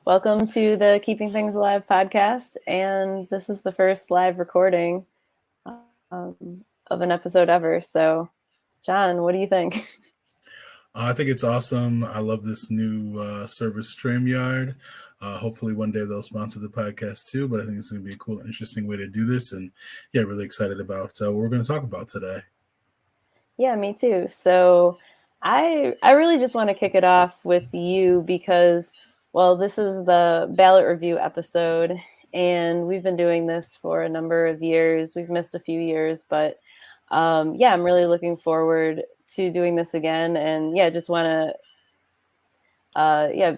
Welcome to the Keeping Things Alive podcast. And this is the first live recording of an episode ever. So, John, what do you think? I think it's awesome. I love this new service, Streamyard. Hopefully, one day they'll sponsor the podcast too. But I think it's going to be a cool, interesting way to do this. And yeah, really excited about what we're going to talk about today. Yeah, me too. So, I really just want to kick it off with you because, well, this is the ballot review episode, and we've been doing this for a number of years. We've missed a few years, but yeah, I'm really looking forward to doing this again. And yeah, just want to, I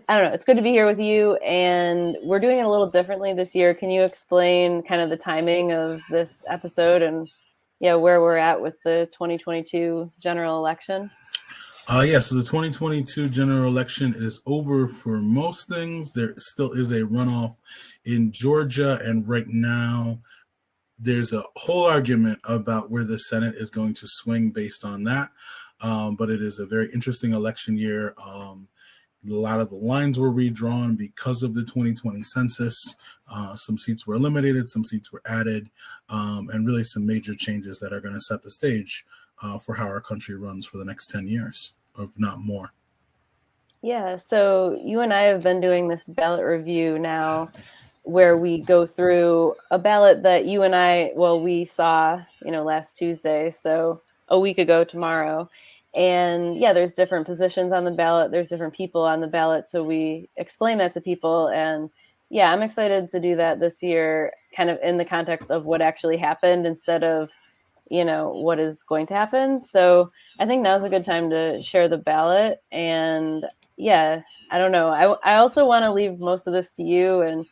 don't know. It's good to be here with you. And we're doing it a little differently this year. Can you explain kind of the timing of this episode and where we're at with the 2022 general election? So the 2022 general election is over for most things. There still is a runoff in Georgia, and right now there's a whole argument about where the Senate is going to swing based on that. But it is a very interesting election year. A lot of the lines were redrawn because of the 2020 census. Some seats were eliminated, some seats were added, and really some major changes that are going to set the stage for how our country runs for the next 10 years, if not more. Yeah, so you and I have been doing this ballot review now where we go through a ballot that you and I, we saw, last Tuesday, so a week ago tomorrow. And yeah, there's different positions on the ballot. There's different people on the ballot. So we explain that to people. And yeah, I'm excited to do that this year, kind of in the context of what actually happened instead of, what is going to happen. So I think now's a good time to share the ballot. And yeah, I don't know. I also want to leave most of this to you and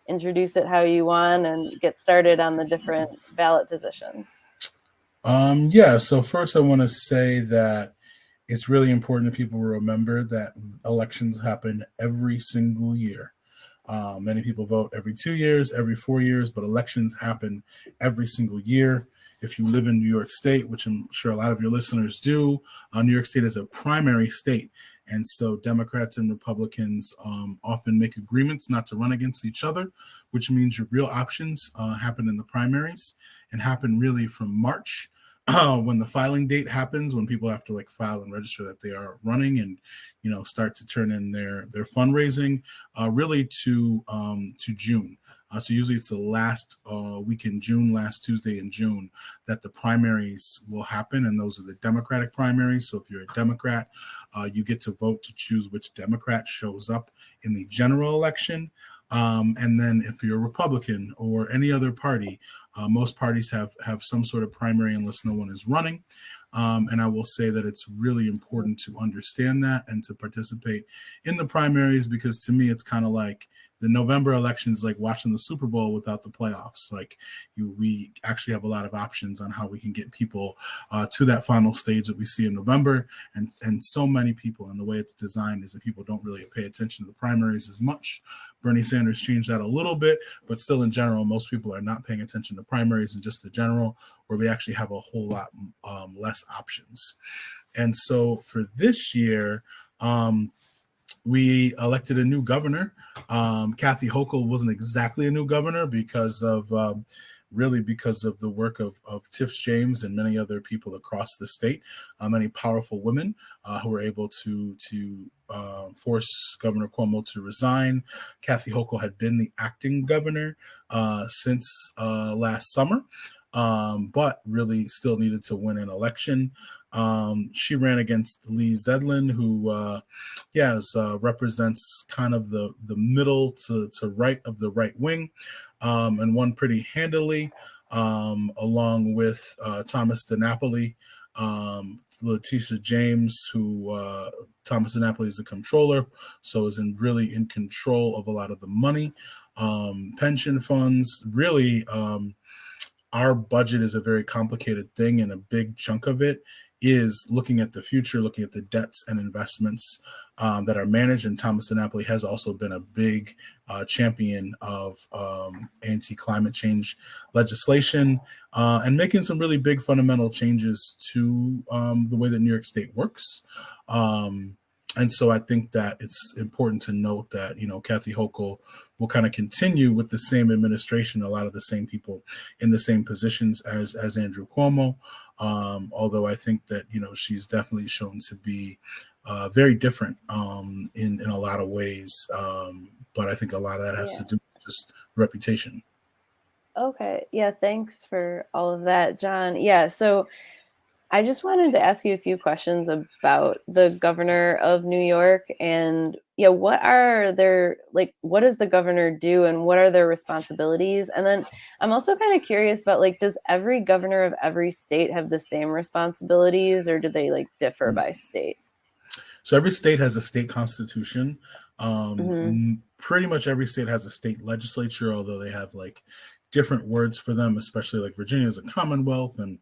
introduce it how you want and get started on the different ballot positions. So first I want to say that it's really important that people remember that elections happen every single year. Many people vote every 2 years, every 4 years, but elections happen every single year. If you live in New York State, which I'm sure a lot of your listeners do, New York State is a primary state. And so Democrats and Republicans often make agreements not to run against each other, which means your real options happen in the primaries and happen really from March when the filing date happens, when people have to file and register that they are running and start to turn in their fundraising, really to June. So usually it's the last week in June, last Tuesday in June, that the primaries will happen, and those are the Democratic primaries. So if you're a Democrat, you get to vote to choose which Democrat shows up in the general election. And then if you're a Republican or any other party, most parties have some sort of primary unless no one is running. And I will say that it's really important to understand that and to participate in the primaries, because to me, it's kind of like the November election is like watching the Super Bowl without the playoffs. We actually have a lot of options on how we can get people to that final stage that we see in November. And so many people, and the way it's designed is that people don't really pay attention to the primaries as much. Bernie Sanders changed that a little bit, but still in general, most people are not paying attention to primaries and just the general, where we actually have a whole lot less options. And so for this year, we elected a new governor. Kathy Hochul wasn't exactly a new governor because of the work of Tiff James and many other people across the state, many powerful women who were able to force Governor Cuomo to resign. Kathy Hochul had been the acting governor since last summer, but really still needed to win an election. She ran against Lee Zeldin, who represents kind of the middle to right of the right wing, and won pretty handily, along with Thomas DiNapoli, Letitia James, who Thomas DiNapoli is the comptroller, so is really in control of a lot of the money, pension funds. Really, our budget is a very complicated thing, and a big chunk of it is looking at the future, looking at the debts and investments that are managed. And Thomas DiNapoli has also been a big champion of anti-climate change legislation and making some really big fundamental changes to the way that New York State works. And so I think that it's important to note that, Kathy Hochul will kind of continue with the same administration, a lot of the same people in the same positions as Andrew Cuomo. Although I think that, she's definitely shown to be very different in a lot of ways. But I think a lot of that has to do with just reputation. Okay. Yeah. Thanks for all of that, John. Yeah. So I just wanted to ask you a few questions about the governor of New York and what does the governor do and what are their responsibilities? And then I'm also kind of curious about does every governor of every state have the same responsibilities or do they differ by state? So every state has a state constitution. Hmm. Pretty much every state has a state legislature, although they have different words for them, especially like Virginia is a commonwealth, and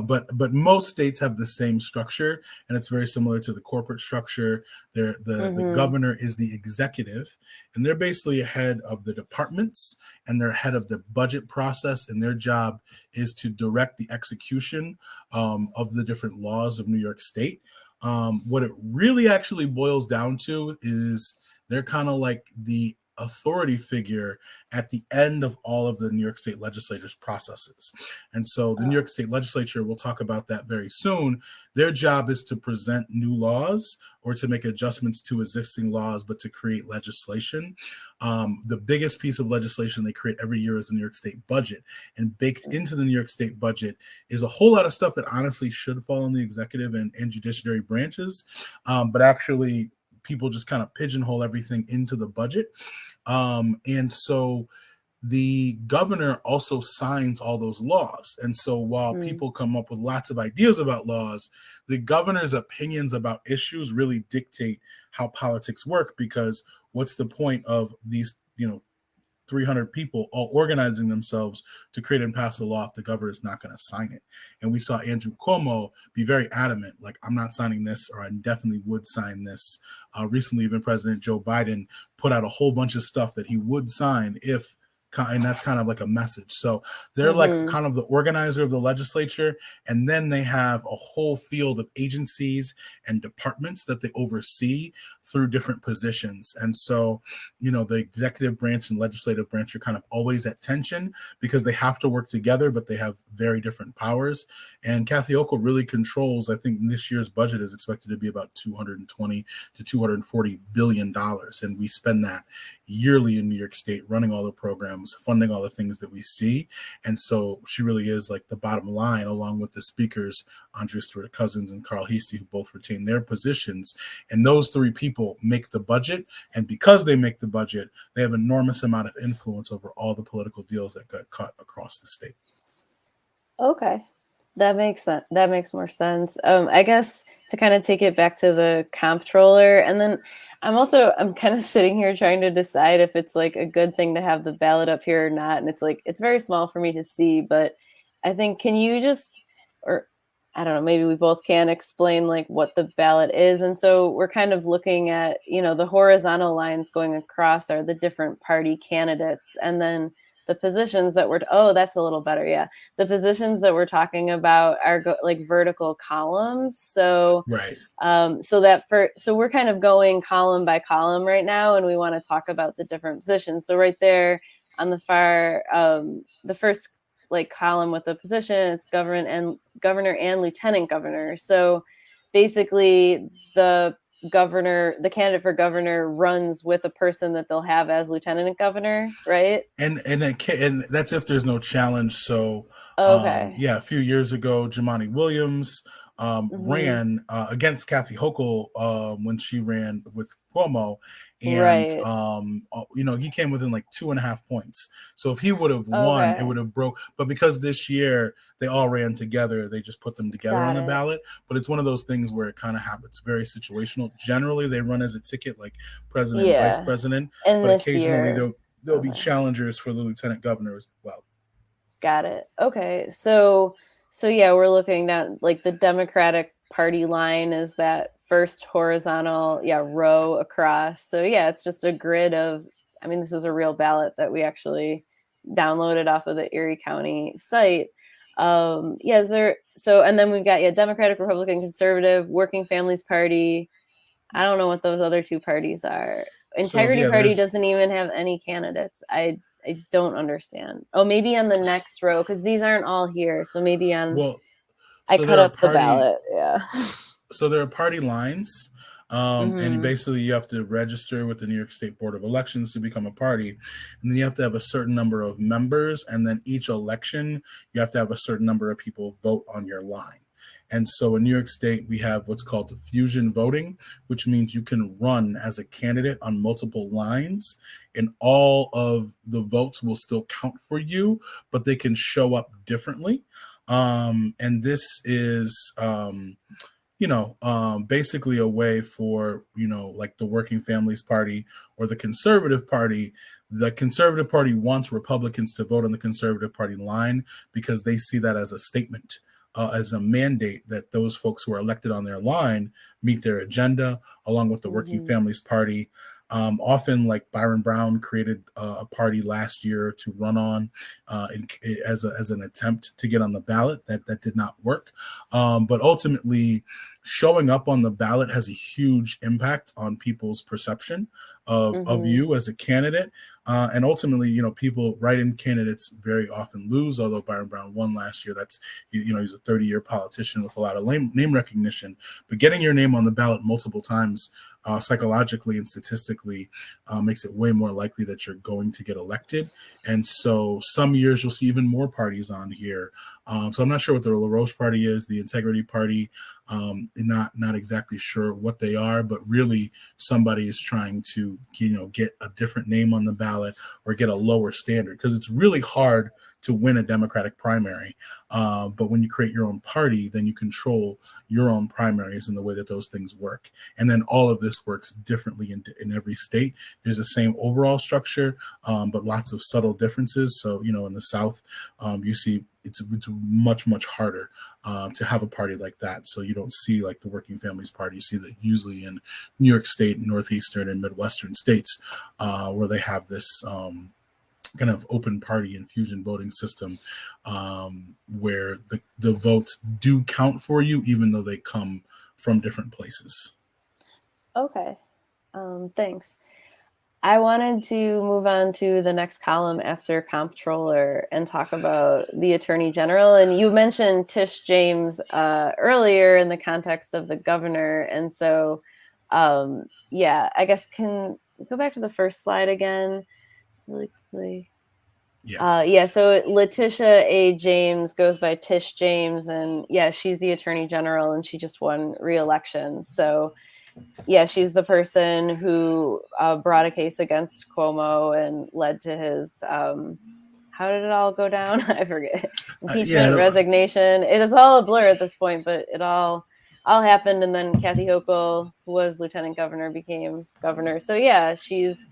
but most states have the same structure, and it's very similar to the corporate structure. The Hmm. governor is the executive, and they're basically head of the departments, and they're head of the budget process, and their job is to direct the execution of the different laws of New York State. What it really actually boils down to is they're kind of like the authority figure at the end of all of the New York State legislators' processes. And so the New York State legislature, we'll talk about that very soon. Their job is to present new laws or to make adjustments to existing laws, but to create legislation. The biggest piece of legislation they create every year is the New York State budget. And baked into the New York State budget is a whole lot of stuff that honestly should fall in the executive and judiciary branches, but actually people just kind of pigeonhole everything into the budget. And so the governor also signs all those laws. And so while people come up with lots of ideas about laws, the governor's opinions about issues really dictate how politics work, because what's the point of these, 300 people all organizing themselves to create and pass a law if the governor is not going to sign it? And we saw Andrew Cuomo be very adamant, like, I'm not signing this, or I definitely would sign this. Recently, even President Joe Biden put out a whole bunch of stuff that he would sign if, and that's kind of like a message. So they're like kind of the organizer of the legislature, and then they have a whole field of agencies and departments that they oversee through different positions. And so, the executive branch and legislative branch are kind of always at tension because they have to work together, but they have very different powers. And Kathy Hochul really controls, I think this year's budget is expected to be about $220 to $240 billion. And we spend that yearly in New York State, running all the programs, funding all the things that we see. And so she really is like the bottom line, along with the speakers, Andrea Stewart Cousins and Carl Heastie, who both retain their positions. And those three people make the budget. And because they make the budget, they have enormous amount of influence over all the political deals that got cut across the state. Okay. That makes sense. That makes more sense. I guess to kind of take it back to the comptroller, and then I'm kind of sitting here trying to decide if it's like a good thing to have the ballot up here or not. And it's very small for me to see, but I think can you just, or I don't know, maybe we both can explain like what the ballot is. And so we're kind of looking at, the horizontal lines going across are the different party candidates, and then the positions that that's a little better. Yeah. The positions that we're talking about are like vertical columns. So, right. So we're kind of going column by column right now, and we want to talk about the different positions. So right there on the far, the first like column with the position is governor and lieutenant governor. So basically the candidate for governor runs with a person that they'll have as lieutenant governor, right? And that's if there's no challenge. So Okay. a few years ago, Jumaane Williams ran against Kathy Hochul when she ran with Cuomo, and right. he came within like 2.5 points. So if he would have won, it would have broke. But because this year they all ran together, they just put them together on the ballot. But it's one of those things where it kind of happens. Very situational. Generally, they run as a ticket, like president, and vice president. And but occasionally year, there'll be challengers for the lieutenant governor as well. Got it. Okay. So yeah, we're looking at like the Democratic Party line is that first horizontal, row across. So yeah, it's just a grid of, this is a real ballot that we actually downloaded off of the Erie County site. And then we've got, Democratic, Republican, Conservative, Working Families Party, I don't know what those other two parties are. So Integrity yeah, Party there's doesn't even have any candidates. I don't understand. Oh, maybe on the next row, because these aren't all here. So maybe on, well, I so cut there are up the party ballot. Yeah. so there are party lines, and Hmm. basically you have to register with the New York State Board of Elections to become a party, and then you have to have a certain number of members, and then each election you have to have a certain number of people vote on your line. And so in New York State, we have what's called fusion voting, which means you can run as a candidate on multiple lines, and all of the votes will still count for you, but they can show up differently. And this is basically a way for, like the Working Families Party or the Conservative Party. The Conservative Party wants Republicans to vote on the Conservative Party line because they see that as a statement, as a mandate that those folks who are elected on their line meet their agenda, along with the Working Hmm. Families Party. Often, like Byron Brown created a party last year to run on as an attempt to get on the ballot. That did not work. But ultimately, showing up on the ballot has a huge impact on people's perception of Hmm. you as a candidate. And ultimately, people write-in candidates very often lose, although Byron Brown won last year. That's, he's a 30-year politician with a lot of name recognition. But getting your name on the ballot multiple times, psychologically and statistically, makes it way more likely that you're going to get elected. And so some years you'll see even more parties on here. So I'm not sure what the LaRoche Party is, the Integrity Party. Not exactly sure what they are, but really somebody is trying to get a different name on the ballot or get a lower standard, because it's really hard to win a Democratic primary. But when you create your own party, then you control your own primaries and the way that those things work. And then all of this works differently in every state. There's the same overall structure, but lots of subtle differences. So, in the South, you see it's much harder to have a party like that. So you don't see like the Working Families Party. You see that usually in New York State, Northeastern, and Midwestern states, where they have this kind of open party and fusion voting system, where the votes do count for you, even though they come from different places. Okay. Thanks. I wanted to move on to the next column after comptroller and talk about the attorney general. And you mentioned Tish James earlier in the context of the governor. And so, I guess can we go back to the first slide again really quickly? So Letitia A. James goes by Tish James, and she's the attorney general, and she just won re-election. So she's the person who brought a case against Cuomo and led to his how did it all go down? I forget. Impeachment, resignation. It is all a blur at this point, but it all happened, and then Kathy Hochul, who was lieutenant governor, became governor. So she's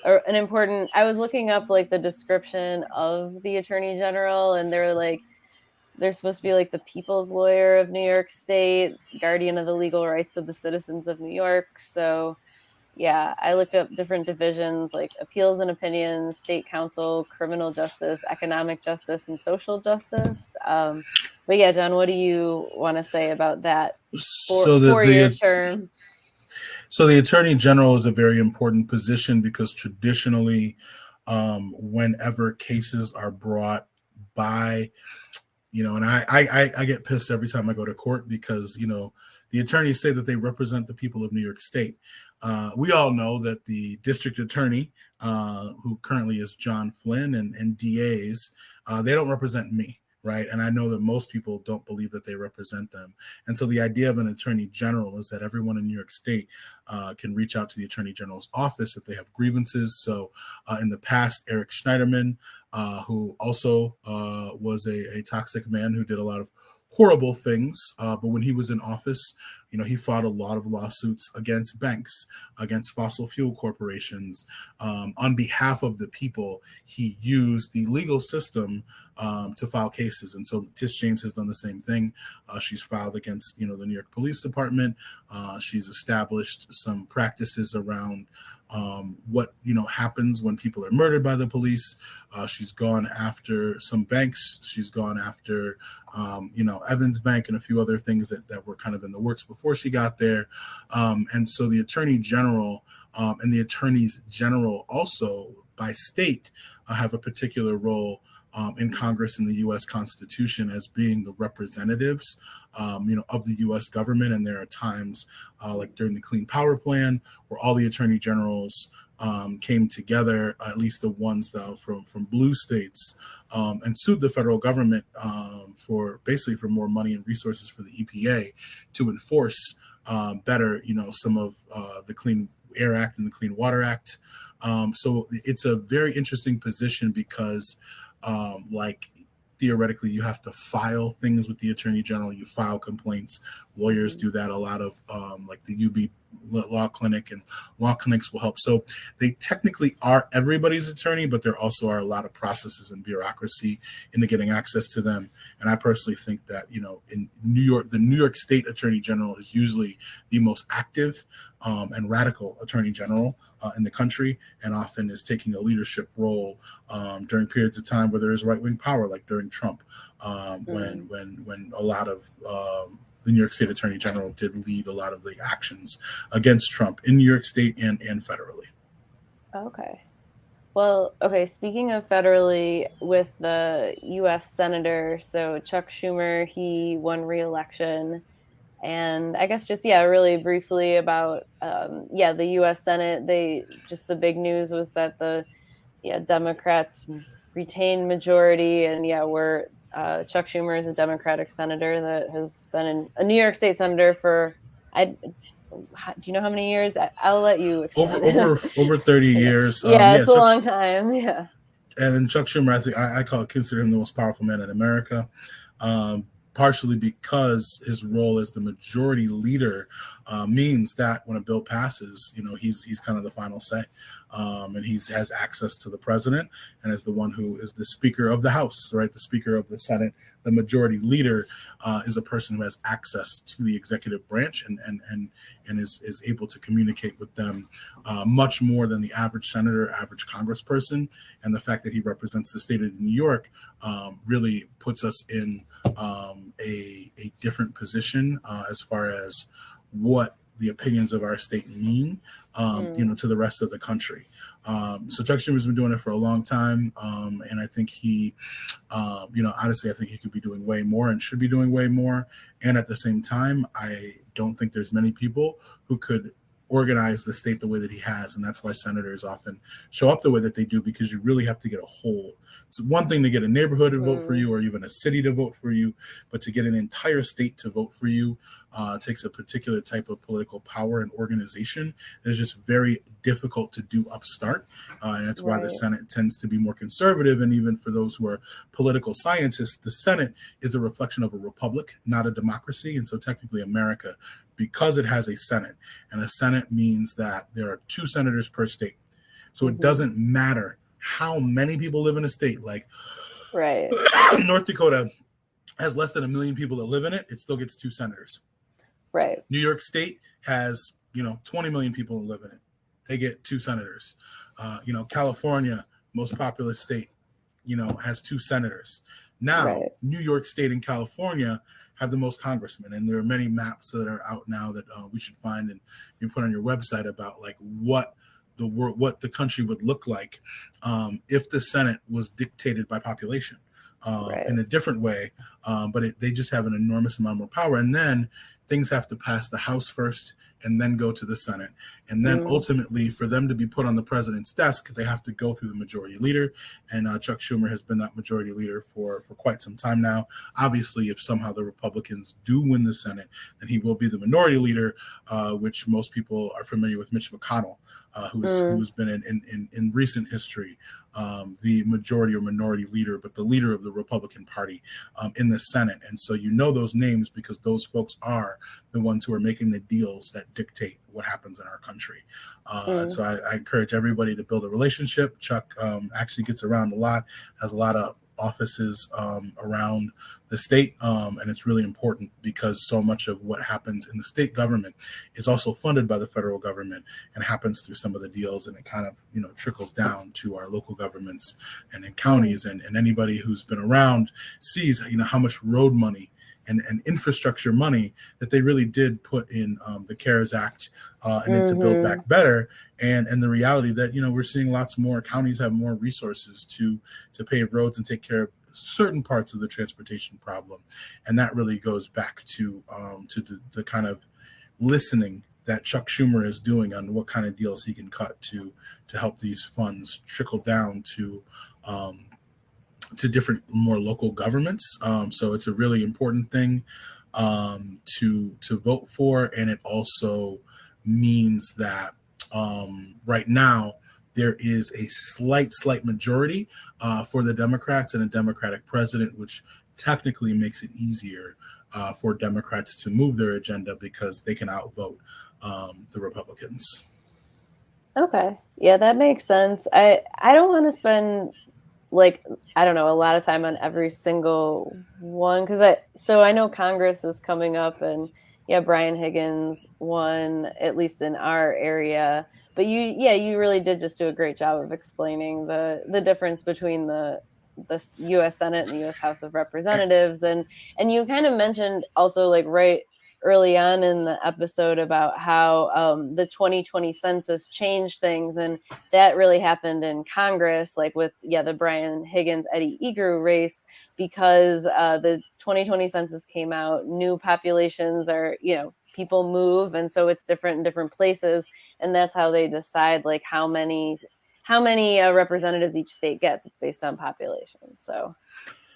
an important. I was looking up like the description of the attorney general, and they're like, they're supposed to be like the people's lawyer of New York State, guardian of the legal rights of the citizens of New York. So I looked up different divisions like appeals and opinions, state counsel, criminal justice, economic justice, and social justice. But John, what do you want to say about that four-year term? So the attorney general is a very important position because traditionally, whenever cases are brought by, and I get pissed every time I go to court because, the attorneys say that they represent the people of New York State. We all know that the district attorney, who currently is John Flynn, and DAs, they don't represent me. Right. And I know that most people don't believe that they represent them. And so the idea of an attorney general is that everyone in New York State can reach out to the attorney general's office if they have grievances. So in the past, Eric Schneiderman, who also was a toxic man who did a lot of horrible things. But when he was in office, he fought a lot of lawsuits against banks, against fossil fuel corporations. On behalf of the people, he used the legal system to file cases. And so Tish James has done the same thing. She's filed against, the New York Police Department. She's established some practices around what happens when people are murdered by the police. She's gone after some banks. She's gone after Evans Bank and a few other things that were kind of in the works before she got there. And so the Attorney General and the Attorneys General also by state have a particular role in Congress and the U.S. Constitution as being the representatives, of the U.S. government. And there are times like during the Clean Power Plan where all the attorney generals came together, at least the ones from blue states, and sued the federal government for more money and resources for the EPA to enforce better, some of the Clean Air Act and the Clean Water Act. So it's a very interesting position because theoretically you have to file things with the attorney general. You file complaints. Lawyers do that. A lot of like the UB Law Clinic and law clinics will help. So they technically are everybody's attorney, but there also are a lot of processes and bureaucracy into getting access to them. And I personally think that, in New York, the New York State Attorney General is usually the most active and radical attorney general in the country, and often is taking a leadership role during periods of time where there is right-wing power, like during Trump, when a lot of the New York State Attorney General did lead a lot of the actions against Trump in New York State and federally. Okay. Well, okay, speaking of federally, with the U.S. Senator, so Chuck Schumer, he won re-election. And I guess just, really briefly about, the U.S. Senate, the big news was that the Democrats retained majority, and Chuck Schumer is a Democratic senator that has been a New York State senator for, do you know how many years? I'll let you explain. Over 30 years. It's a long time. Yeah. And then Chuck Schumer, I think I consider him the most powerful man in America. Partially because his role as the majority leader means that when a bill passes, he's kind of the final say, and he has access to the president, and as the one who is the Speaker of the House, right, the Speaker of the Senate, the majority leader is a person who has access to the executive branch and is able to communicate with them much more than the average senator, average congressperson. And the fact that he represents the state of New York really puts us in a different position as far as what the opinions of our state mean, to the rest of the country. So Chuck Schumer's been doing it for a long time, and I think he, honestly, I think he could be doing way more and should be doing way more. And at the same time, I don't think there's many people who could organize the state the way that he has, and that's why senators often show up the way that they do, because you really have to get a whole. It's one thing to get a neighborhood to vote for you, or even a city to vote for you, but to get an entire state to vote for you takes a particular type of political power and organization. It's just very difficult to do upstart, and that's why the Senate tends to be more conservative. And even for those who are political scientists, the Senate is a reflection of a republic, not a democracy. And so technically America, because it has a Senate, and a Senate means that there are 2 senators per state. So it doesn't matter how many people live in a state. Like North Dakota has less than 1 million people that live in it. It still gets 2 senators. Right. New York State has, 20 million people that live in it. They get 2 senators. California, most populous state, has 2 senators. Now, New York State and California have the most congressmen, and there are many maps that are out now that we should find and you put on your website about like what the country would look like if the Senate was dictated by population in a different way, but they just have an enormous amount more power. And then things have to pass the House first and then go to the Senate. And then ultimately, for them to be put on the president's desk, they have to go through the majority leader. And Chuck Schumer has been that majority leader for quite some time now. Obviously, if somehow the Republicans do win the Senate, then he will be the minority leader, which most people are familiar with Mitch McConnell, who's been in recent history the majority or minority leader, but the leader of the Republican Party in the Senate. And so those names because those folks are the ones who are making the deals that dictate what happens in our country. And so I encourage everybody to build a relationship. Chuck actually gets around a lot, has a lot of offices around the state, and it's really important because so much of what happens in the state government is also funded by the federal government and happens through some of the deals, and it kind of trickles down to our local governments and in counties, and anybody who's been around sees how much road money and infrastructure money that they really did put in the CARES Act and into Build Back Better, and the reality that we're seeing lots more counties have more resources to pave roads and take care of certain parts of the transportation problem, and that really goes back to the kind of listening that Chuck Schumer is doing on what kind of deals he can cut to help these funds trickle down to different, more local governments. So it's a really important thing to vote for, and it also means that right now there is a slight majority for the Democrats and a Democratic president, which technically makes it easier for Democrats to move their agenda because they can outvote the Republicans. Okay. Yeah, that makes sense. I don't want to spend a lot of time on every single one because I know Congress is coming up, and Brian Higgins won, at least in our area. But you really did just do a great job of explaining the difference between the U.S. Senate and the U.S. House of Representatives, and you kind of mentioned also right early on in the episode about how the 2020 census changed things, and that really happened in Congress, with the Brian Higgins Eddie Egru race, because the 2020 census came out, new populations are people move, and so it's different in different places, and that's how they decide how many representatives each state gets. It's based on population. So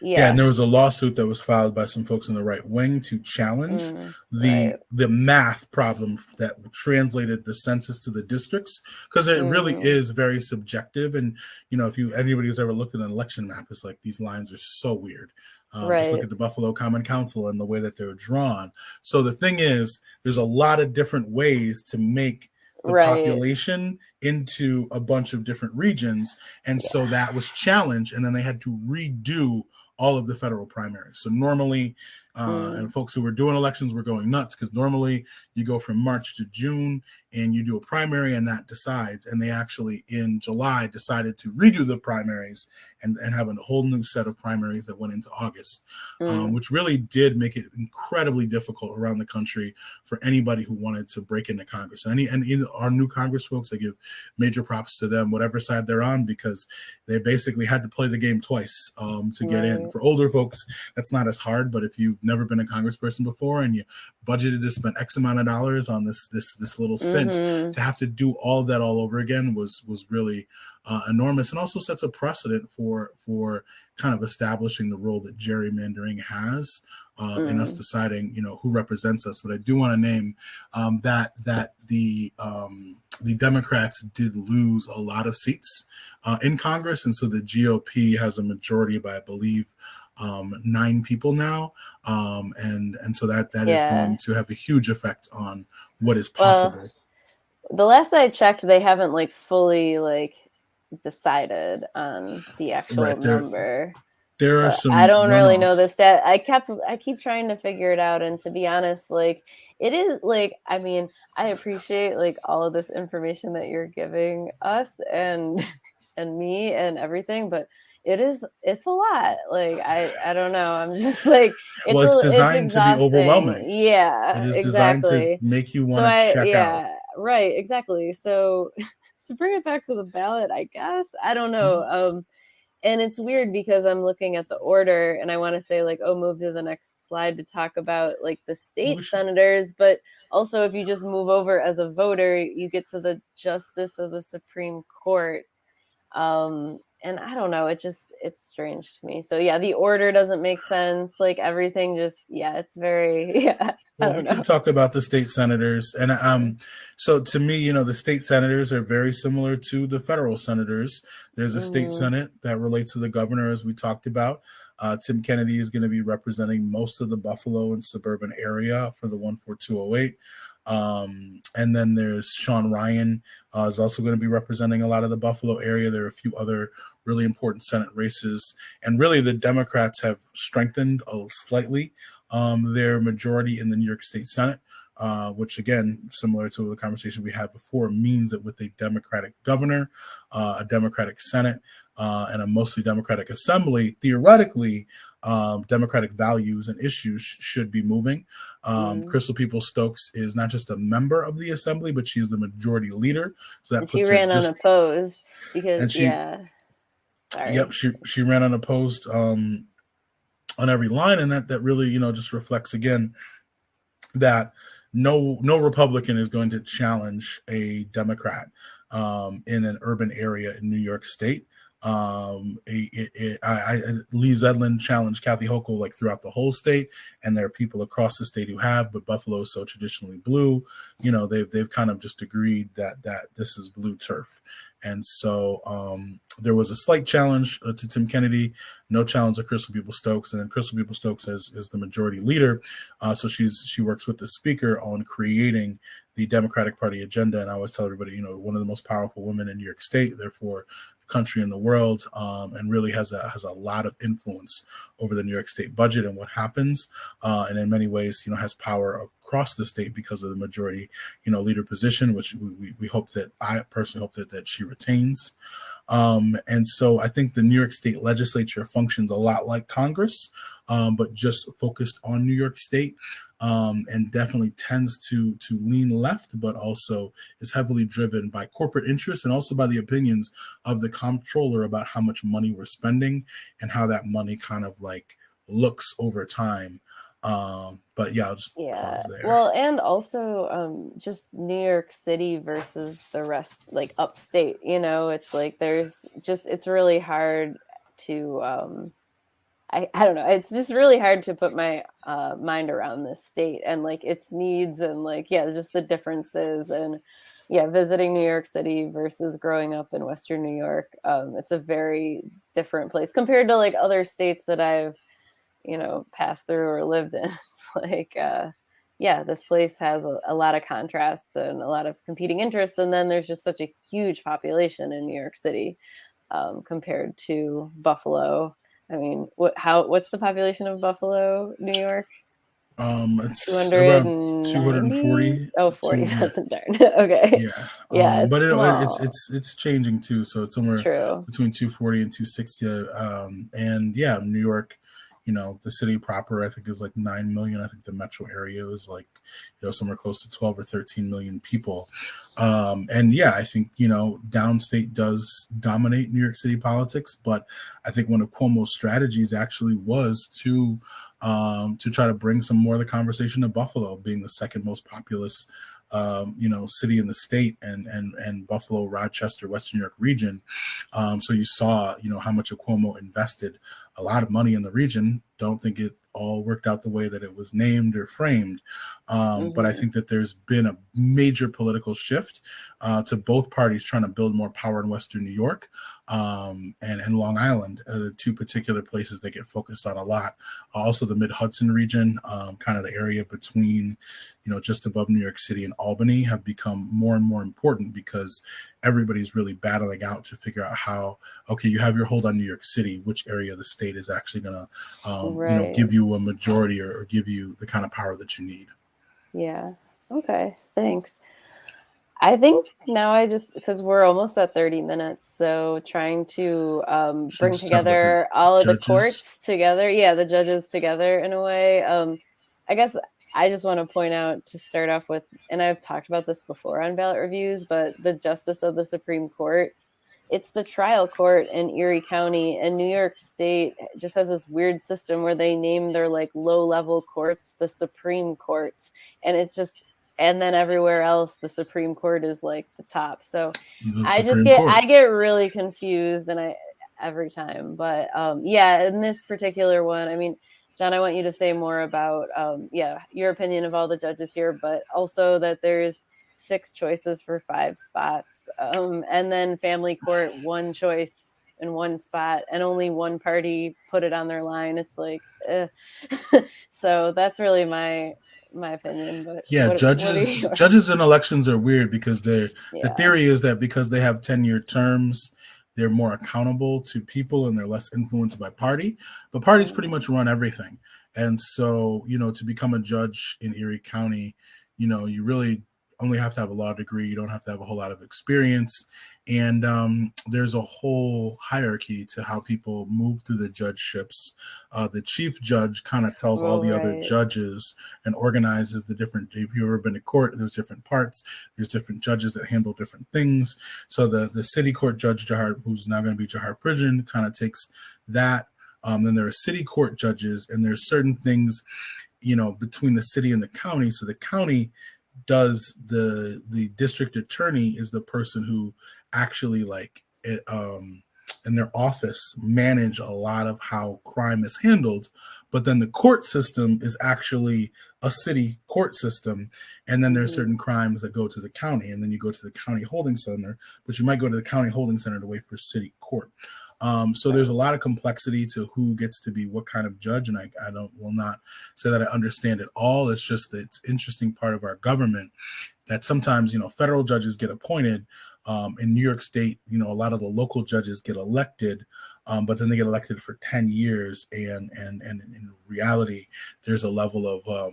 yeah, and there was a lawsuit that was filed by some folks in the right wing to challenge the math problem that translated the census to the districts, because it really is very subjective. And if anybody who's ever looked at an election map, it's like these lines are so weird. Just look at the Buffalo Common Council and the way that they're drawn. So the thing is, there's a lot of different ways to make the population into a bunch of different regions, and so that was challenged, and then they had to redo all of the federal primaries. So normally, and folks who were doing elections were going nuts, because normally you go from March to June and you do a primary and that decides. And they actually in July decided to redo the primaries and have a whole new set of primaries that went into August, which really did make it incredibly difficult around the country for anybody who wanted to break into Congress. And our new Congress folks, I give major props to them, whatever side they're on, because they basically had to play the game twice to get in. For older folks, that's not as hard, but if you've never been a congressperson before and you budgeted to spend X amount of dollars on this little stint, to have to do all of that all over again was really enormous, and also sets a precedent for kind of establishing the role that gerrymandering has in us deciding who represents us. But I do want to name that the Democrats did lose a lot of seats in Congress, and so the GOP has a majority by, I believe, 9 people now, and so that is going to have a huge effect on what is possible. The last I checked, they haven't fully decided on the actual number. There are some. I don't really know the stat. I keep trying to figure it out, and to be honest, it is I mean, I appreciate all of this information that you're giving us and me and everything, but it's a lot. I don't know. I'm just it's designed to be overwhelming. Yeah, it is designed to make you want to check out. Right, exactly. So to bring it back to the ballot, I guess, I don't know. And it's weird because I'm looking at the order and I want to say move to the next slide to talk about the state senators, but also if you just move over as a voter, you get to the Justice of the Supreme Court. And I don't know, it's strange to me. So the order doesn't make sense. Everything just, it's very, Well, we can talk about the state senators. And so to me, the state senators are very similar to the federal senators. There's a state senate that relates to the governor, as we talked about. Tim Kennedy is going to be representing most of the Buffalo and suburban area for the 14208. And then there's Sean Ryan is also going to be representing a lot of the Buffalo area. There are a few other really important Senate races, and really the Democrats have strengthened slightly their majority in the New York State Senate. Which, again, similar to the conversation we had before, means that with a Democratic governor, a Democratic Senate, and a mostly Democratic Assembly, theoretically, Democratic values and issues should be moving. Crystal Peoples-Stokes is not just a member of the Assembly, but she is the majority leader. So that and puts she her ran just unopposed because, and she, sorry. yep, she ran unopposed on every line, and that really just reflects again that no Republican is going to challenge a Democrat in an urban area in New York State. Lee Zedlin challenged Kathy Hochul like throughout the whole state, and there are people across the state who have, but Buffalo is so traditionally blue. They've kind of just agreed that this is blue turf. And so there was a slight challenge to Tim Kennedy, no challenge to Crystal Peoples-Stokes, and then Crystal Peoples-Stokes is the majority leader. So she works with the speaker on creating the Democratic Party agenda. And I always tell everybody, one of the most powerful women in New York State, therefore the country and the world, and really has a lot of influence over the New York State budget and what happens, and in many ways, has power across the state because of the majority, leader position, which we hope that I personally hope that she retains. And so I think the New York State legislature functions a lot like Congress, but just focused on New York State, and definitely tends to lean left, but also is heavily driven by corporate interests and also by the opinions of the comptroller about how much money we're spending and how that money kind of like looks over time. But yeah, I'll just pause there. Well, and also just New York City versus the rest, like upstate, it's like it's really hard to I don't know, it's just really hard to put my mind around this state and like its needs and like just the differences. And visiting New York City versus growing up in Western New York, it's a very different place compared to like other states that I've passed through or lived in. It's like this place has a lot of contrasts and a lot of competing interests, and then there's just such a huge population in New York City compared to Buffalo. I mean, what's the population of Buffalo, New York? It's around 240. Oh, 40,000. Okay. Yeah. It's But small. it's changing too. So it's somewhere between 240 and 260. And New York, the city proper, I think, is like 9 million. I think the metro area is like, somewhere close to 12 or 13 million people. And I think, downstate does dominate New York City politics, but I think one of Cuomo's strategies actually was to try to bring some more of the conversation to Buffalo, being the second most populous city in the state, and Buffalo, Rochester, Western New York region. So you saw, how much Cuomo invested a lot of money in the region. Don't think it all worked out the way that it was named or framed. But I think that there's been a major political shift to both parties trying to build more power in Western New York and Long Island, two particular places that get focused on a lot. Also the Mid-Hudson region, kind of the area between, just above New York City and Albany, have become more and more important because everybody's really battling out to figure out how, okay, you have your hold on New York City, which area of the state is actually going to, give you a majority or give you the kind of power that you need. Yeah. Okay. Thanks. I think now because we're almost at 30 minutes, so trying to bring together all of the courts together, the judges together in a way. I guess I just want to point out to start off with, and I've talked about this before on ballot reviews, but the Justice of the Supreme Court, it's the trial court in Erie County, and New York State just has this weird system where they name their like low-level courts the Supreme Courts, and it's just, and then everywhere else the Supreme Court is like the top. So I get really confused every time. But in this particular one, I mean, John, I want you to say more about your opinion of all the judges here, but also that there's 6 choices for 5 spots, and then family court 1 choice in 1 spot, and only one party put it on their line. It's like so that's really my my opinion. But Yeah, what are you? judges in elections are weird because the Yeah. theory is that because they have 10-year terms, they're more accountable to people and they're less influenced by party. But parties pretty much run everything. And so, to become a judge in Erie County, you really only have to have a law degree. You don't have to have a whole lot of experience. And there's a whole hierarchy to how people move through the judgeships. The chief judge kind of tells all the other judges and organizes the different. If you've ever been to court, there's different parts. There's different judges that handle different things. So the city court judge, Jahar, who's now going to be Jahar Prison, kind of takes that. Then there are city court judges, and there's certain things, between the city and the county. So the county does the district attorney is the person who actually in their office manage a lot of how crime is handled, but then the court system is actually a city court system, and then there's certain crimes that go to the county, and then you go to the county holding center, but you might go to the county holding center to wait for city court. So there's a lot of complexity to who gets to be what kind of judge, and I will not say that I understand it all. It's just that it's an interesting part of our government that sometimes federal judges get appointed. In New York State, a lot of the local judges get elected, but then they get elected for 10 years, and in reality, there's a level of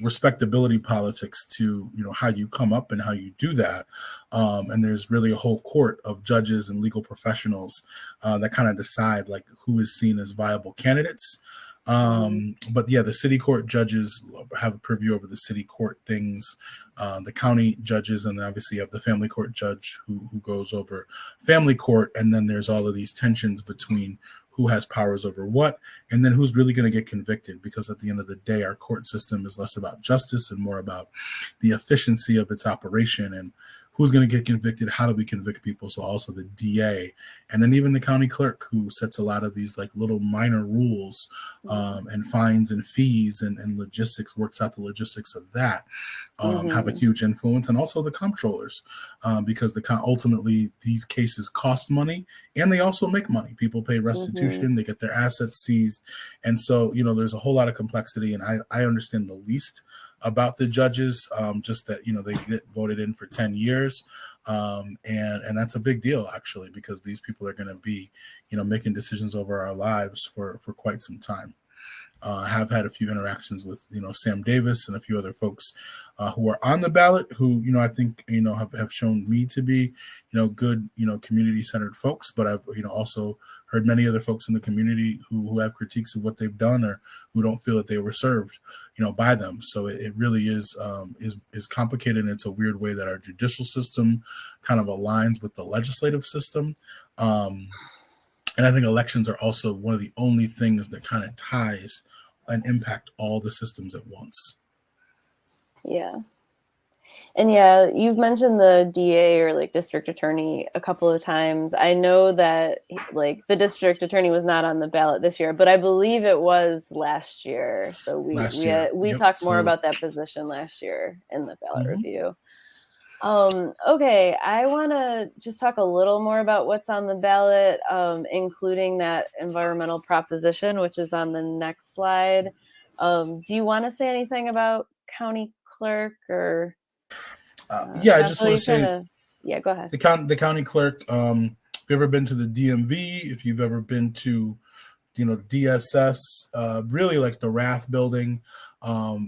respectability politics to how you come up and how you do that, and there's really a whole court of judges and legal professionals that kind of decide like who is seen as viable candidates. But yeah, the city court judges have a purview over the city court things, the county judges, and obviously you have the family court judge who goes over family court, and then there's all of these tensions between who has powers over what, and then who's really going to get convicted, because at the end of the day, our court system is less about justice and more about the efficiency of its operation and who's going to get convicted, how do we convict people. So also the DA, and then even the county clerk, who sets a lot of these like little minor rules and fines and fees and logistics, works out the logistics of that, have a huge influence. And also the comptrollers, because ultimately these cases cost money and they also make money. People pay restitution, they get their assets seized. And so, there's a whole lot of complexity, and I understand the least about the judges, just that they get voted in for 10 years, and that's a big deal actually, because these people are going to be making decisions over our lives for quite some time. I have had a few interactions with Sam Davis and a few other folks who are on the ballot who I think have shown me to be good community centered folks, but I've also heard many other folks in the community who have critiques of what they've done or who don't feel that they were served by them. So it really is complicated, and it's a weird way that our judicial system kind of aligns with the legislative system. And I think elections are also one of the only things that kind of ties and impact all the systems at once. Yeah. And yeah, you've mentioned the DA or like district attorney a couple of times. I know that like the district attorney was not on the ballot this year, but I believe it was last year. So we talked more about that position last year in the ballot review. Okay, I want to just talk a little more about what's on the ballot, including that environmental proposition, which is on the next slide. Do you want to say anything about county clerk or? I just want to say, go ahead. The county clerk. If you've ever been to the DMV, if you've ever been to, DSS, really like the Rath building,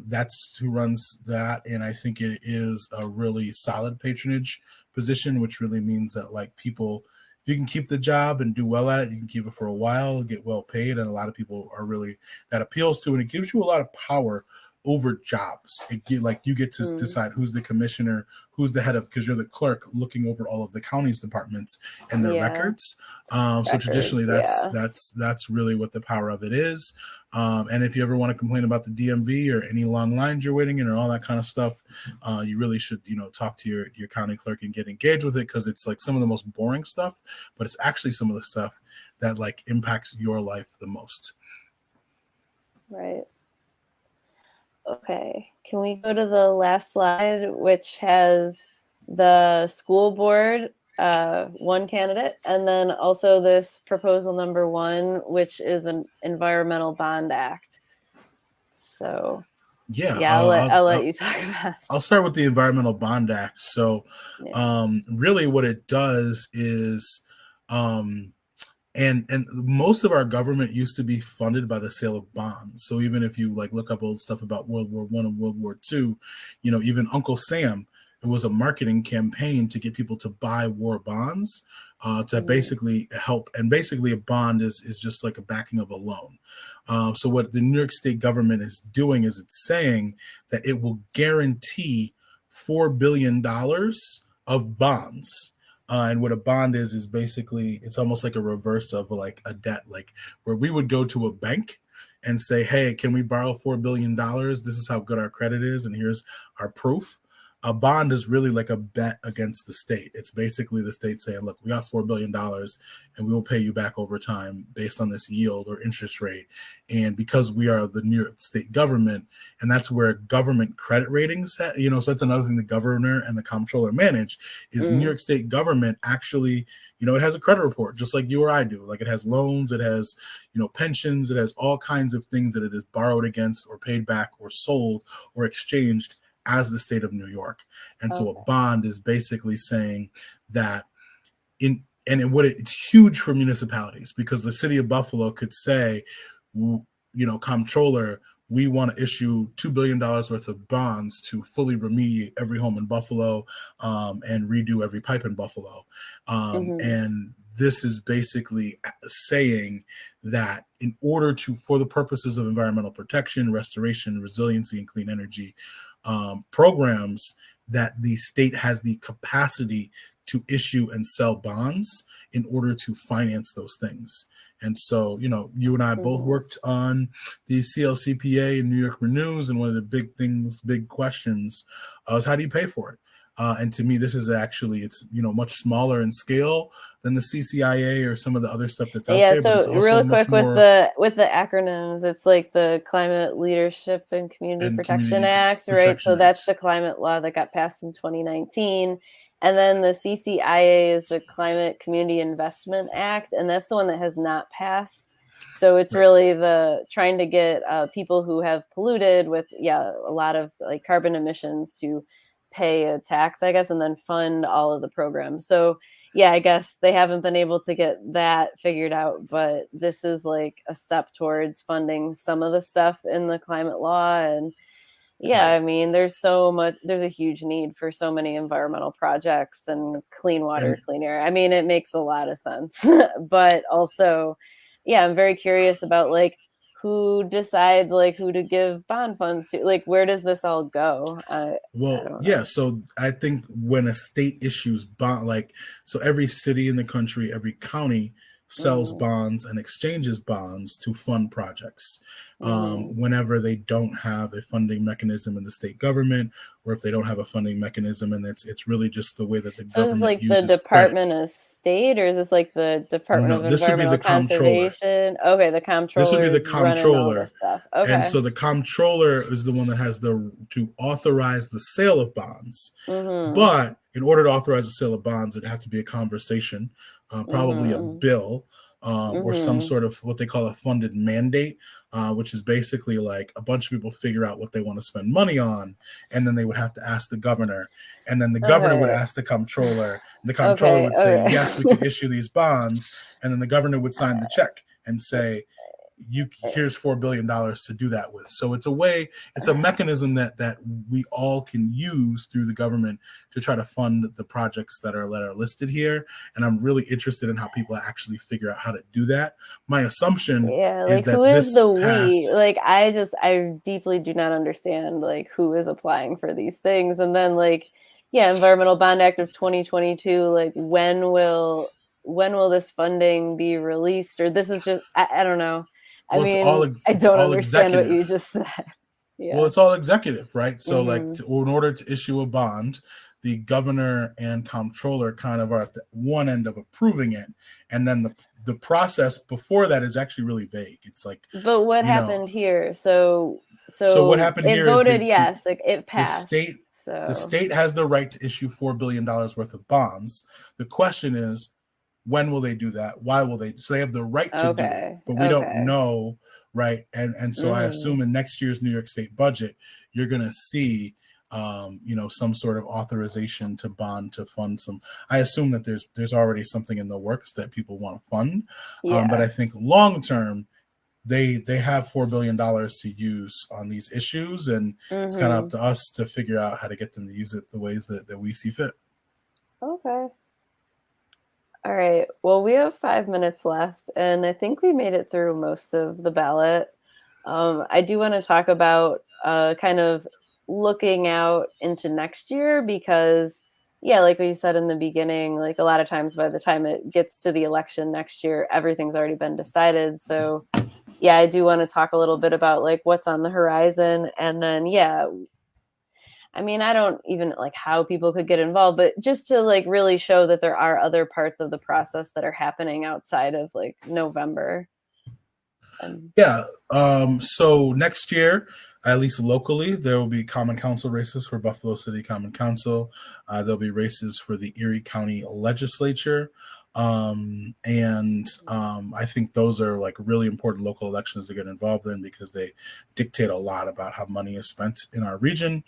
that's who runs that, and I think it is a really solid patronage position, which really means that like people, if you can keep the job and do well at it, you can keep it for a while, get well paid, and a lot of people are really that appeals to, and it gives you a lot of power over jobs. You get to decide who's the commissioner, who's the head of, because you're the clerk looking over all of the county's departments and their records. So traditionally that's really what the power of it is. And if you ever want to complain about the DMV or any long lines you're waiting in or all that kind of stuff, you really should, talk to your county clerk and get engaged with it, because it's like some of the most boring stuff, but it's actually some of the stuff that like impacts your life the most. Right. Okay, can we go to the last slide, which has the school board, one candidate, and then also this proposal number 1, which is an environmental bond act. So Yeah, Yeah, I'll let you talk about I'll start with the Environmental Bond Act. So, it. really, what it does is, um, and most of our government used to be funded by the sale of bonds. So even if you like look up old stuff about World War I and World War II, even Uncle Sam, it was a marketing campaign to get people to buy war bonds, to Mhm. basically help. And basically, a bond is just like a backing of a loan. So what the New York State government is doing is it's saying that it will guarantee $4 billion of bonds. And what a bond is basically it's almost like a reverse of like a debt, like where we would go to a bank and say, "Hey, can we borrow $4 billion? This is how good our credit is, and here's our proof." A bond is really like a bet against the state. It's basically the state saying, "Look, we got $4 billion, and we will pay you back over time based on this yield or interest rate." And because we are the New York State government, and that's where government credit ratings, so that's another thing the governor and the comptroller manage is New Mm, York State government actually, it has a credit report just like you or I do. Like it has loans, it has, pensions, it has all kinds of things that it is borrowed against or paid back or sold or exchanged as the state of New York. And so a okay. bond is basically saying that it's huge for municipalities because the city of Buffalo could say, comptroller, we want to issue $2 billion worth of bonds to fully remediate every home in Buffalo, and redo every pipe in Buffalo. Mhm. And this is basically saying that in order for the purposes of environmental protection, restoration, resiliency, and clean energy programs, that the state has the capacity to issue and sell bonds in order to finance those things. And so, you and I both Mhm. worked on the CLCPA and New York Renews, and one of the big questions is how do you pay for it? And to me, this is actually it's much smaller in scale than the CCIA or some of the other stuff that's out Yeah, there, but so it's also real much quick with more the acronyms, it's like the Climate Leadership and Community in Protection Community Act, right? So Protection that's Acts. the climate law that got passed in 2019. And then the CCIA is the Climate Community Investment Act, and that's the one that has not passed. So it's Right. really the trying to get people who have polluted with, a lot of like carbon emissions to pay a tax, I guess, and then fund all of the programs. So yeah, I guess they haven't been able to get that figured out, but this is like a step towards funding some of the stuff in the climate law. And yeah, Right. I mean, there's a huge need for so many environmental projects and clean water, And clean air. I mean, it makes a lot of sense. But also, yeah, I'm very curious about like who decides like who to give bond funds to. Like, where does this all go? I Well, don't yeah. know. So I think when a state issues bond, so every city in the country, every county sells Mm, bonds and exchanges bonds to fund projects. mhm. Whenever they don't have a funding mechanism in the state government, or if they don't have a funding mechanism, and it's really just the way that the So is this government like the uses credit. Department of State, or is this like the Department No, of this would be Environmental the comptroller. Conservation? Okay, the This would comptroller be the is running all this comptroller. stuff. And Okay. so the comptroller is the one that has to authorize the sale of bonds. Mhm. But in order to authorize the sale of bonds, it'd have to be a conversation, probably a Mhm. bill, or some Mhm. sort of what they call a funded mandate, which is basically like a bunch of people figure out what they want to spend money on, and then they would have to ask the governor, and then the governor would Okay. ask the comptroller, and the comptroller Okay. would say, "Yes, we can Okay. issue these bonds," and then the governor would sign the check and say, here's $4 billion to do that with. So it's a mechanism that we all can use through the government to try to fund the projects that are listed here. And I'm really interested in how people actually figure out how to do that. My assumption Yeah, is like who that is this the we? passed. Like I deeply do not understand like who is applying for these things. And then like yeah, Environmental Bond Act of 2022, like when will this funding be released? Or this is just I don't know. I Well, mean, I it's don't all understand what you executive. just said. Well, Yeah. it's all executive, right? So, like, Mhm. in order to issue a bond, the governor and comptroller kind of are at the one end of approving it, and then the process before that is actually really vague. It's like, But what you know. happened here? So So what so happened it here is voted yes, like it the state passed. the So state has the right to issue $4 billion worth of bonds. The question is, When will they do that? Why will they? So they have the right to do it, Okay. but we don't Okay. know, right? And so I Mm-hmm. assume in next year's New York State budget, you're going to see, some sort of authorization to bond to fund some. I assume that there's already something in the works that people want to fund, but Yeah. I think long term they have $4 billion to use on these issues, and it's kind of up Mm-hmm. to us to figure out how to get them to use it the ways that we see fit. Okay. All right. Well, we have 5 minutes left, and I think we made it through most of the ballot. I do want to talk about kind of looking out into next year because, yeah, like we said in the beginning, like a lot of times by the time it gets to the election next year, everything's already been decided. So, yeah, I do want to talk a little bit about like what's on the horizon. And then, yeah, I mean, I don't even like how people could get involved, but just to like really show that there are other parts of the process that are happening outside of like November. And Yeah. So next year, at least locally, there will be common council races for Buffalo City Common Council. There'll be races for the Erie County Legislature. And I think those are like really important local elections to get involved in because they dictate a lot about how money is spent in our region,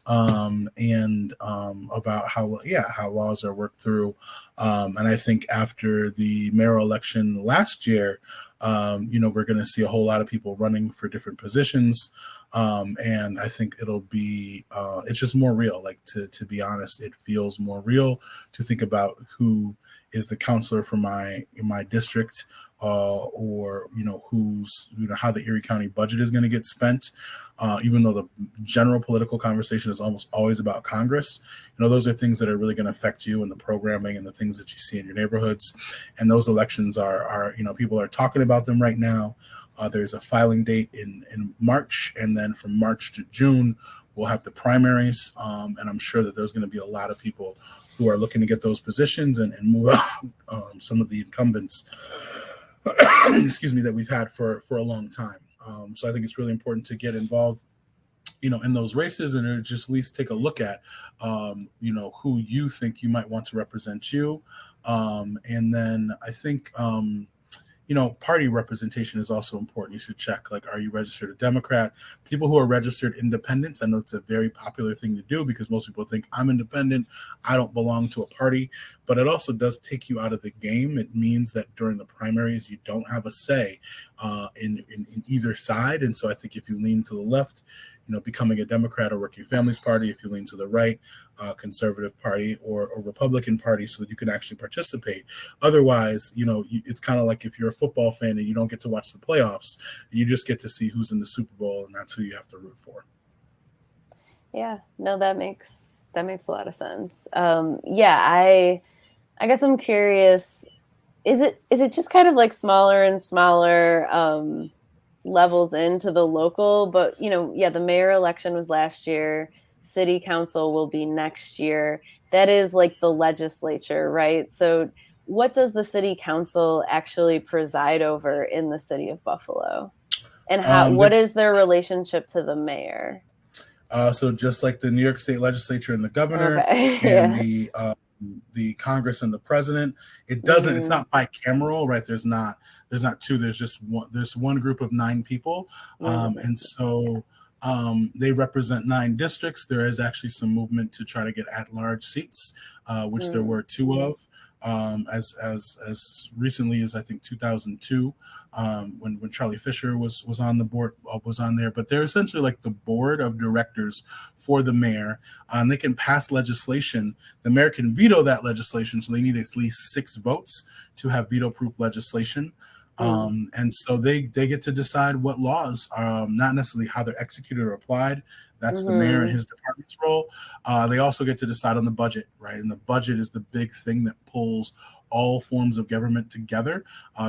and about how laws are worked through. And I think after the mayoral election last year, we're going to see a whole lot of people running for different positions. And I think it'll be, it's just more real. Like to be honest, it feels more real to think about who is the counselor for my district, or who's how the Erie County budget is going to get spent. Even though the general political conversation is almost always about Congress, those are things that are really going to affect you and the programming and the things that you see in your neighborhoods. And those elections are people are talking about them right now. There's a filing date in March, and then from March to June, we'll have the primaries. And I'm sure that there's going to be a lot of people who are looking to get those positions and move out some of the incumbents, excuse me, that we've had for a long time. So I think it's really important to get involved, in those races, and just at least take a look at, who you think you might want to represent you. And then I think, party representation is also important. You should check, like, are you registered a Democrat? People who are registered independents, I know it's a very popular thing to do because most people think I'm independent, I don't belong to a party, but it also does take you out of the game. It means that during the primaries, you don't have a say in either side. And so I think if you lean to the left, becoming a Democrat or Working Families Party, if you lean to the right, Conservative Party or Republican Party, so that you can actually participate. Otherwise, it's kind of like if you're a football fan and you don't get to watch the playoffs, you just get to see who's in the Super Bowl, and that's who you have to root for. yeah, no, that makes a lot of sense. Yeah, I guess I'm curious. Is it just kind of like smaller and smaller levels into the local? But yeah, the mayor election was last year. City council will be next year. That is like the legislature, right? So what does the city council actually preside over in the city of Buffalo? And what is their relationship to the mayor? So just like the New York State legislature and the governor Okay. and Yeah. the Congress and the president, it's not bicameral, right? There's not two, there's just one, there's one group of 9 people. And so they represent 9 districts. There is actually some movement to try to get at-large seats, which there were 2 of. As recently as I think 2002, when Charlie Fisher was on the board, was on there. But they're essentially like the board of directors for the mayor. They can pass legislation. The mayor can veto that legislation, so they need at least 6 votes to have veto-proof legislation. And so they get to decide what laws, not necessarily how they're executed or applied. That's the mayor and his department's role. They also get to decide on the budget, right? And the budget is the big thing that pulls all forms of government together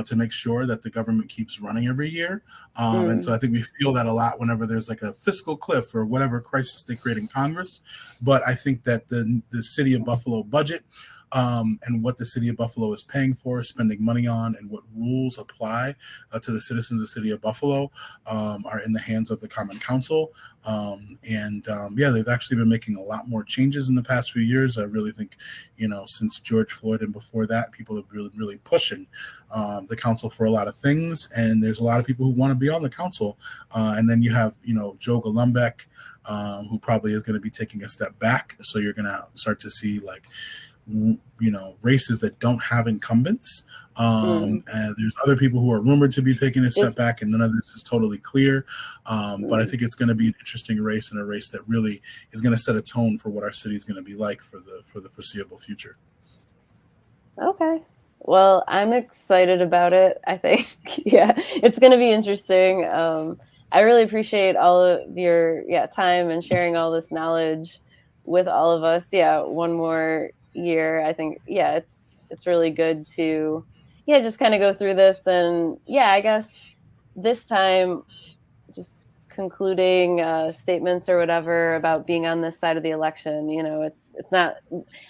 to make sure that the government keeps running every year. And so I think we feel that a lot whenever there's like a fiscal cliff or whatever crisis they create in Congress. But I think that the city of Buffalo budget and what the city of Buffalo is paying for, spending money on, and what rules apply to the citizens of the city of Buffalo are in the hands of the Common Council. They've actually been making a lot more changes in the past few years. I really think, since George Floyd and before that, people have really, really pushing the council for a lot of things. And there's a lot of people who want to be on the council. And then you have, Joe Golombek, who probably is going to be taking a step back. So you're going to start to see races that don't have incumbents. And there's other people who are rumored to be taking a step back, and none of this is totally clear. But I think it's going to be an interesting race, and a race that really is going to set a tone for what our city is going to be like for the foreseeable future. Okay. Well, I'm excited about it. I think, it's going to be interesting. I really appreciate all of your time and sharing all this knowledge with all of us. One more year. I think, it's really good to, just kind of go through this. And I guess this time, just concluding statements or whatever about being on this side of the election. It's not,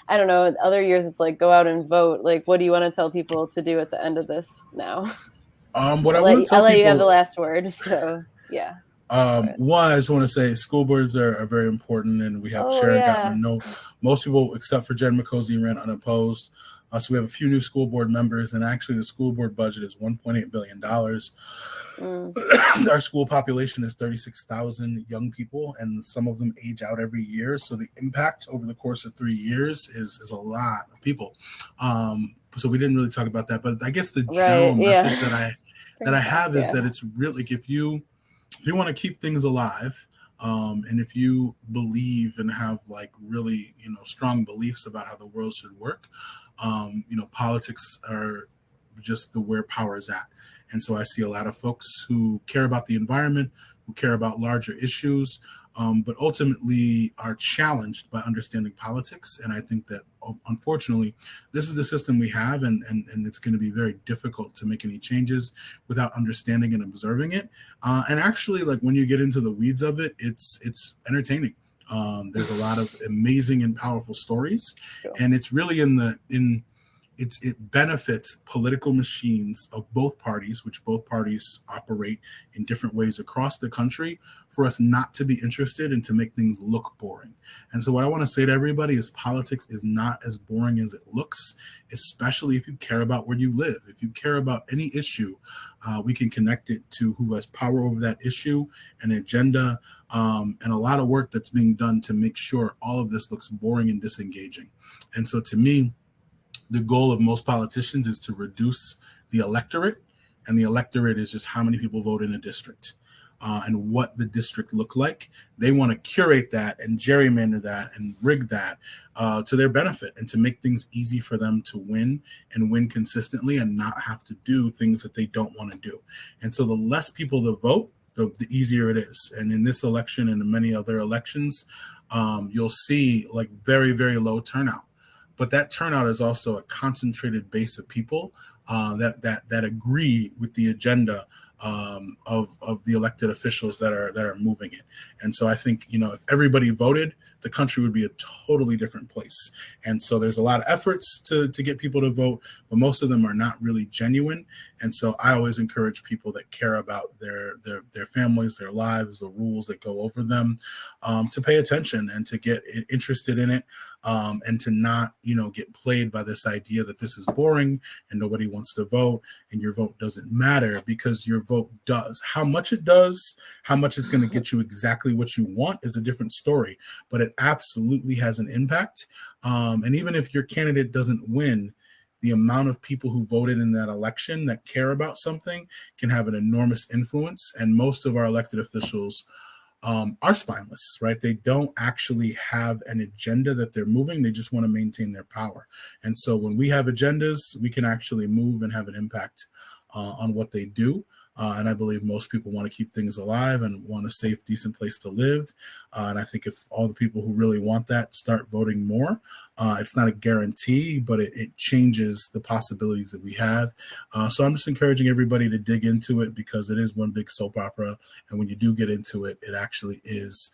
I don't know, other years it's like, go out and vote. Like, what do you want to tell people to do at the end of this now? I'll let you have the last word. So, one, I just want to say school boards are very important, and we have Sharon Gottman. No, most people except for Jen McCosey ran unopposed. So we have a few new school board members, and actually the school board budget is $1.8 billion. Our school population is 36,000 young people, and some of them age out every year. So the impact over the course of 3 years is a lot of people. So we didn't really talk about that, but I guess the general message that I have is that it's really, if you want to keep things alive, and if you believe and have really, strong beliefs about how the world should work, politics are just where power is at. And so I see a lot of folks who care about the environment, who care about larger issues, but ultimately are challenged by understanding politics. And I think that, unfortunately, this is the system we have, and it's going to be very difficult to make any changes without understanding and observing it. And actually, when you get into the weeds of it, it's entertaining. There's a lot of amazing and powerful stories, and it's really it benefits political machines of both parties, which both parties operate in different ways across the country, for us not to be interested and to make things look boring. And so what I want to say to everybody is politics is not as boring as it looks, especially if you care about where you live. If you care about any issue, we can connect it to who has power over that issue, an agenda, and a lot of work that's being done to make sure all of this looks boring and disengaging. And so to me, the goal of most politicians is to reduce the electorate, and the electorate is just how many people vote in a district and what the district look like. They want to curate that and gerrymander that and rig that to their benefit, and to make things easy for them to win and win consistently and not have to do things that they don't want to do. And so the less people that vote, the easier it is. And in this election and in many other elections, you'll see very, very low turnout. But that turnout is also a concentrated base of people that agree with the agenda of the elected officials that are moving it. And so I think, if everybody voted, the country would be a totally different place. And so there's a lot of efforts to get people to vote, but most of them are not really genuine. And so I always encourage people that care about their families, their lives, the rules that go over them, to pay attention and to get interested in it, and to not, get played by this idea that this is boring and nobody wants to vote and your vote doesn't matter, because your vote does. How much it does, how much it's going to get you exactly what you want is a different story, but it absolutely has an impact. And even if your candidate doesn't win, the amount of people who voted in that election that care about something can have an enormous influence. And most of our elected officials are spineless, right? They don't actually have an agenda that they're moving. They just want to maintain their power. And so when we have agendas, we can actually move and have an impact on what they do. And I believe most people want to keep things alive and want a safe, decent place to live. And I think if all the people who really want that start voting more, it's not a guarantee, but it changes the possibilities that we have. So I'm just encouraging everybody to dig into it, because it is one big soap opera. And when you do get into it, it actually is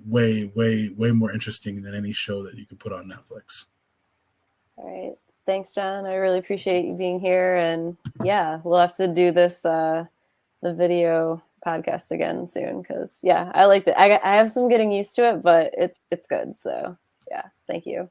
way, way, way more interesting than any show that you could put on Netflix. All right. Thanks, John. I really appreciate you being here. And yeah, we'll have to do this, the video podcast again soon. Cause yeah, I liked it. I have some getting used to it, but it's good. So yeah, thank you.